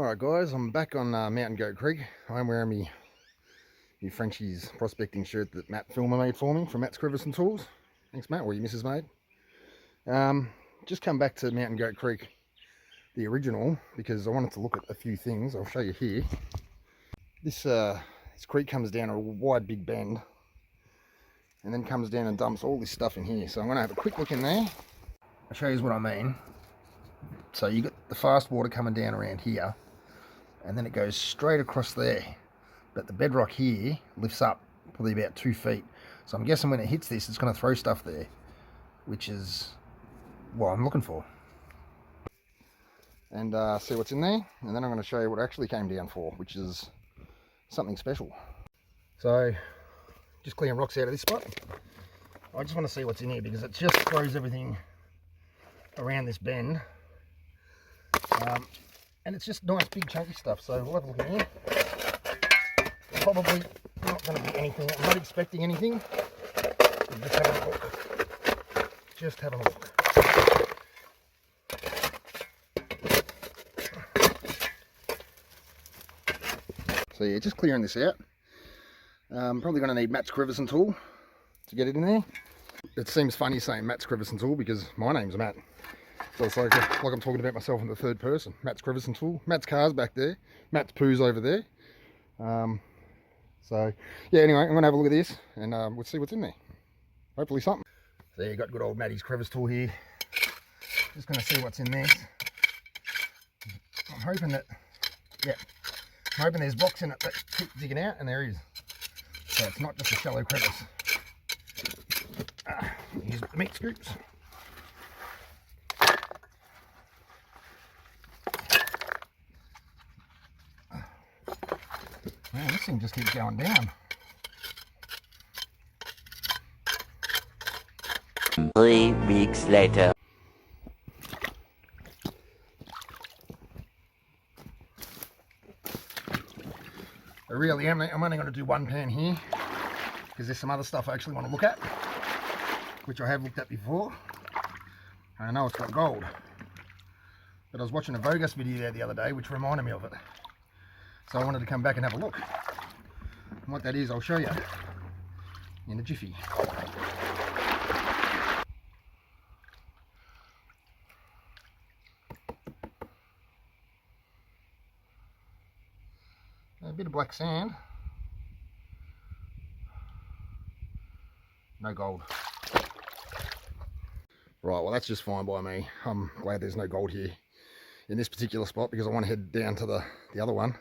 Alright guys, I'm back on Mountain Goat Creek. I'm wearing me Frenchie's prospecting shirt that Matt Filmer made for me from Matt's Crevice and Tools. Thanks Matt, or your missus made. Just come back to Mountain Goat Creek, the original, because I wanted to look at a few things. I'll show you here. This creek comes down a wide big bend and then comes down and dumps all this stuff in here. So I'm going to have a quick look in there. I'll show you what I mean. So you got the fast water coming down around here, and then it goes straight across there. But the bedrock here lifts up probably about 2 feet. So I'm guessing when it hits this, it's going to throw stuff there, which is what I'm looking for. And see what's in there, and then I'm going to show you what it actually came down for, which is something special. So just clearing rocks out of this spot. I just want to see what's in here because it just throws everything around this bend. And it's just nice big chunky stuff, so we'll have a look in here. Probably not going to be anything, I'm not expecting anything. Just having a look. Just having a look. So yeah, just clearing this out. Probably going to need Matt's Crevice and Tool to get it in there. It seems funny saying Matt's Crevice and Tool because my name's Matt. So it's like I'm talking about myself in the third person. Matt's Crevice and Tool. Matt's car's back there. Matt's poo's over there. So yeah, anyway, I'm going to have a look at this and we'll see what's in there. Hopefully something. So you got good old Matty's Crevice Tool here. Just going to see what's in there. I'm hoping that, yeah, I'm hoping there's rocks in it that keep digging out, and there is. So it's not just a shallow crevice. Use the meat scoops. Man, this thing just keeps going down. 3 weeks later. I really am. I'm only going to do one pan here because there's some other stuff I actually want to look at, which I have looked at before. I know it's got gold, but I was watching a Vogus video there the other day which reminded me of it. So I wanted to come back and have a look. And what that is, I'll show you in a jiffy. A bit of black sand. No gold. Right, well that's just fine by me. I'm glad there's no gold here in this particular spot because I want to head down to the other one.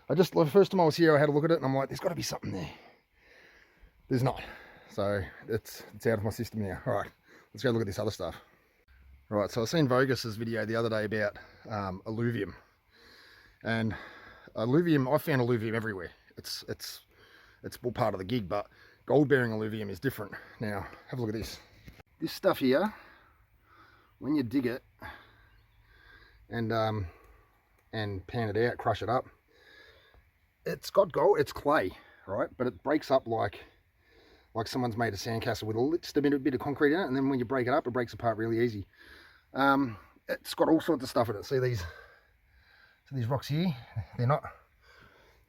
The first time I was here, I had a look at it and I'm like, there's got to be something there. There's not. So it's out of my system now. All right, let's go look at this other stuff. All right, so I seen Vogus's video the other day about alluvium. And alluvium, I found alluvium everywhere. It's all part of the gig, but gold bearing alluvium is different. Now, have a look at this. This stuff here, when you dig it and pan it out, crush it up, it's got gold, it's clay, right? But it breaks up like someone's made a sandcastle with just a bit of concrete in it, and then when you break it up, it breaks apart really easy. It's got all sorts of stuff in it. See these rocks here? They're not,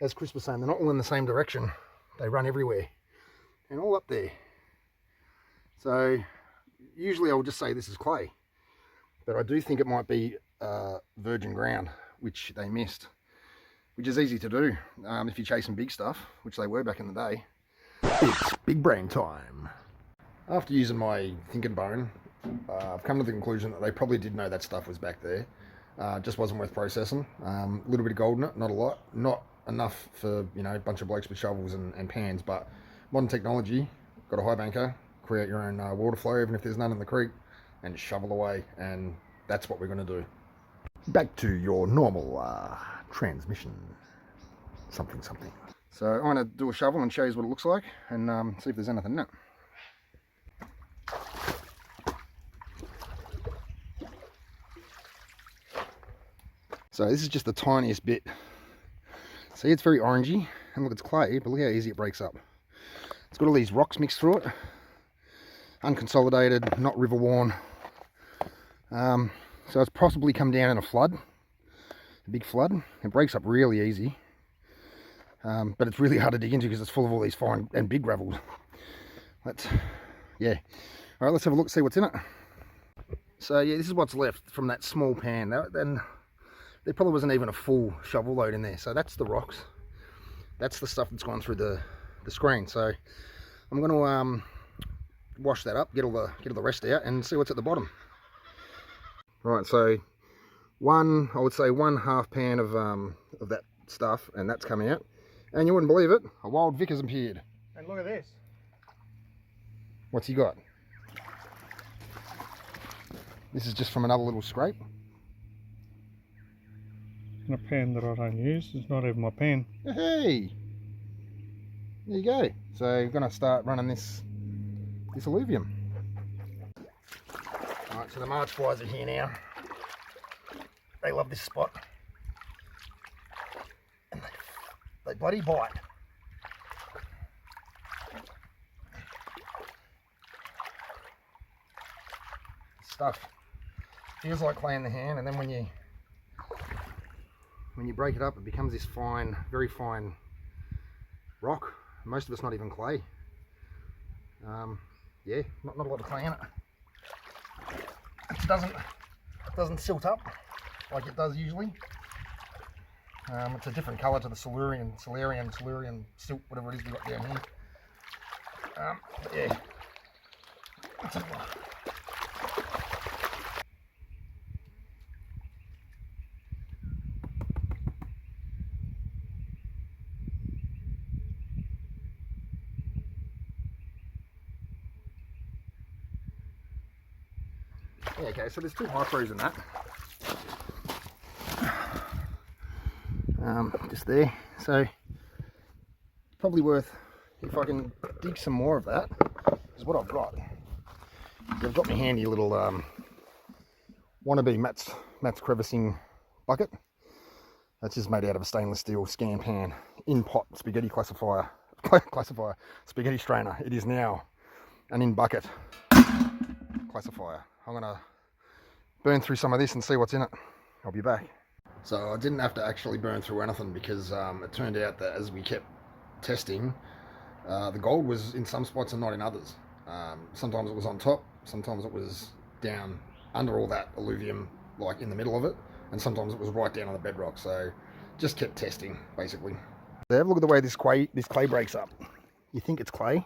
as Chris was saying, they're not all in the same direction. They run everywhere and all up there. So usually I would just say this is clay, but I do think it might be virgin ground, which they missed. Which is easy to do if you're chasing big stuff, which they were back in the day. It's big brain time. After using my thinking bone, I've come to the conclusion that they probably did know that stuff was back there. Just wasn't worth processing. A little bit of gold in it, not a lot. Not enough for, you know, a bunch of blokes with shovels and pans, but modern technology, got a high banker, create your own water flow, even if there's none in the creek, and just shovel away, and that's what we're going to do. Back to your normal transmission, something. So I'm going to do a shovel and show you what it looks like, and see if there's anything in it. So this is just the tiniest bit. See, it's very orangey, and look, it's clay, but look how easy it breaks up. It's got all these rocks mixed through it, unconsolidated, not river worn. So it's possibly come down in a flood. a big flood. It breaks up really easy, but it's really hard to dig into because it's full of all these fine and big gravels. Yeah. All right, let's have a look, see what's in it. So yeah, this is what's left from that small pan. Then there probably wasn't even a full shovel load in there. So that's the rocks. That's the stuff that's gone through the screen. So I'm going to wash that up, get all the rest out, and see what's at the bottom. Right, so I would say one half pan of that stuff, and that's coming out. And you wouldn't believe it, a wild Vic has appeared. And look at this. What's he got? This is just from another little scrape. In a pan that I don't use. It's not even my pan. Hey! There you go. So we're going to start running this alluvium. Alright, so the March flies are here now. They love this spot. And they bloody bite. Stuff feels like clay in the hand, and then when you break it up, it becomes this fine, very fine rock. Most of it's not even clay. Yeah, not a lot of clay in it. It doesn't silt up like it does usually. It's a different colour to the celurian silt, whatever it is we got down here. Yeah. Let's have a look. Yeah, okay, so there's 2 hypros in that. Just there. So probably worth, if I can dig some more of that, is what I've got. I've got my handy little wannabe Matt's crevicing bucket. That's just made out of a stainless steel scan pan in pot spaghetti classifier spaghetti strainer. It is now an in bucket classifier. I'm gonna burn through some of this and see what's in it. I'll be back. So I didn't have to actually burn through anything because it turned out that as we kept testing, the gold was in some spots and not in others. Sometimes it was on top, sometimes it was down under all that alluvium, like in the middle of it, and sometimes it was right down on the bedrock. So just kept testing basically. So have a look at the way this clay breaks up. You think it's clay, it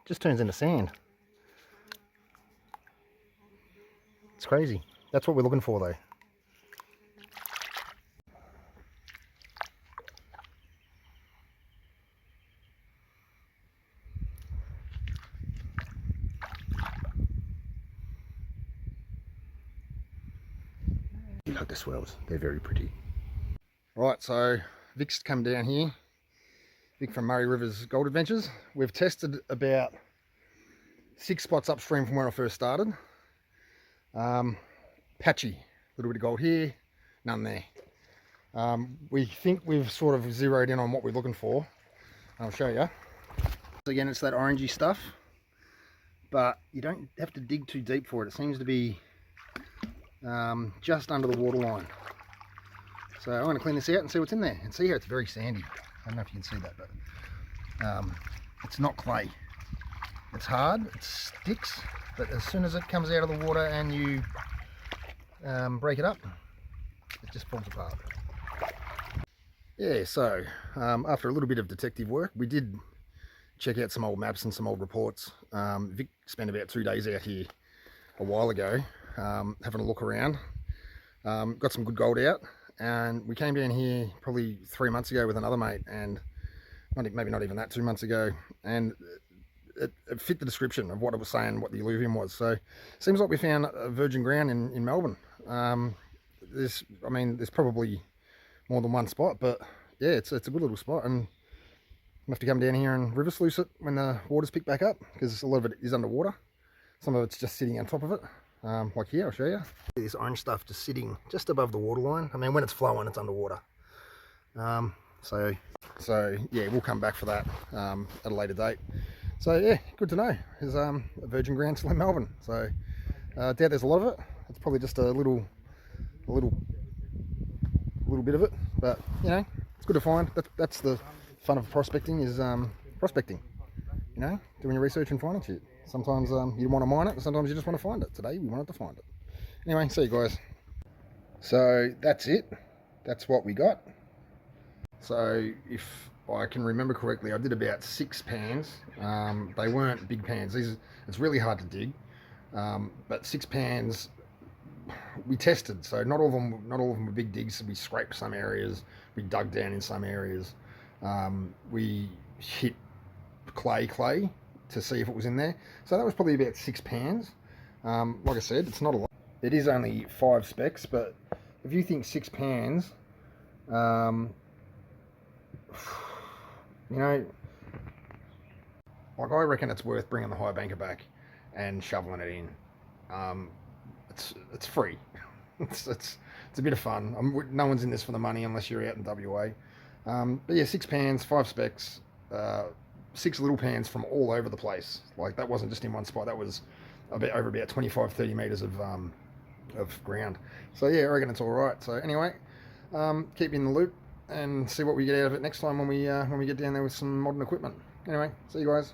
just turns into sand. It's crazy. That's what we're looking for though. You like the swells, they're very pretty. Right, so Vic's come down here. Vic from Murray Rivers Gold Adventures. We've tested about 6 spots upstream from where I first started. Patchy, a little bit of gold here, none there. We think we've sort of zeroed in on what we're looking for. I'll show you. So again, it's that orangey stuff, but you don't have to dig too deep for it. It seems to be just under the waterline. So I'm going to clean this out and see what's in there. And see how it's very sandy. I don't know if you can see that, but it's not clay. It's hard, it sticks, but as soon as it comes out of the water and you break it up, it just falls apart. Yeah, so after a little bit of detective work, we did check out some old maps and some old reports. Vic spent about 2 days out here a while ago, having a look around. Got some good gold out, and we came down here probably 3 months ago with another mate, and maybe not even that, 2 months ago, and it fit the description of what it was saying, what the alluvium was. So seems like we found a virgin ground in Melbourne. There's probably more than one spot, but yeah, it's a good little spot, and I have to come down here and river sluice it when the waters pick back up, because a lot of it is underwater. Some of it's just sitting on top of it, like here, I'll show you. This orange stuff just sitting just above the waterline. I mean, when it's flowing, it's underwater. So yeah, we'll come back for that at a later date. So yeah, good to know. There's a virgin ground still in Melbourne. So I doubt there's a lot of it. It's probably just a little little bit of it, but you know, it's good to find. That's the fun of prospecting, is prospecting. You know, doing your research and finding shit. Sometimes you want to mine it, and sometimes you just want to find it. Today we wanted to find it. Anyway, see you guys. So that's it. That's what we got. So if I can remember correctly, I did about 6 pans. They weren't big pans. It's really hard to dig, but 6 pans we tested. So not all of them were big digs. We scraped some areas. We dug down in some areas. We hit clay to see if it was in there. So that was probably about 6 pans. Like I said, it's not a lot. It is only 5 specks, but if you think 6 pans, you know, like I reckon it's worth bringing the high banker back and shoveling it in. It's free. it's a bit of fun. No one's in this for the money unless you're out in WA. But yeah, 6 pans, 5 specks, 6 little pans from all over the place. Like that wasn't just in one spot. That was over about 25-30 meters of ground. So yeah, I reckon it's all right. So anyway, keep you in the loop and see what we get out of it next time when we get down there with some modern equipment. Anyway, see you guys.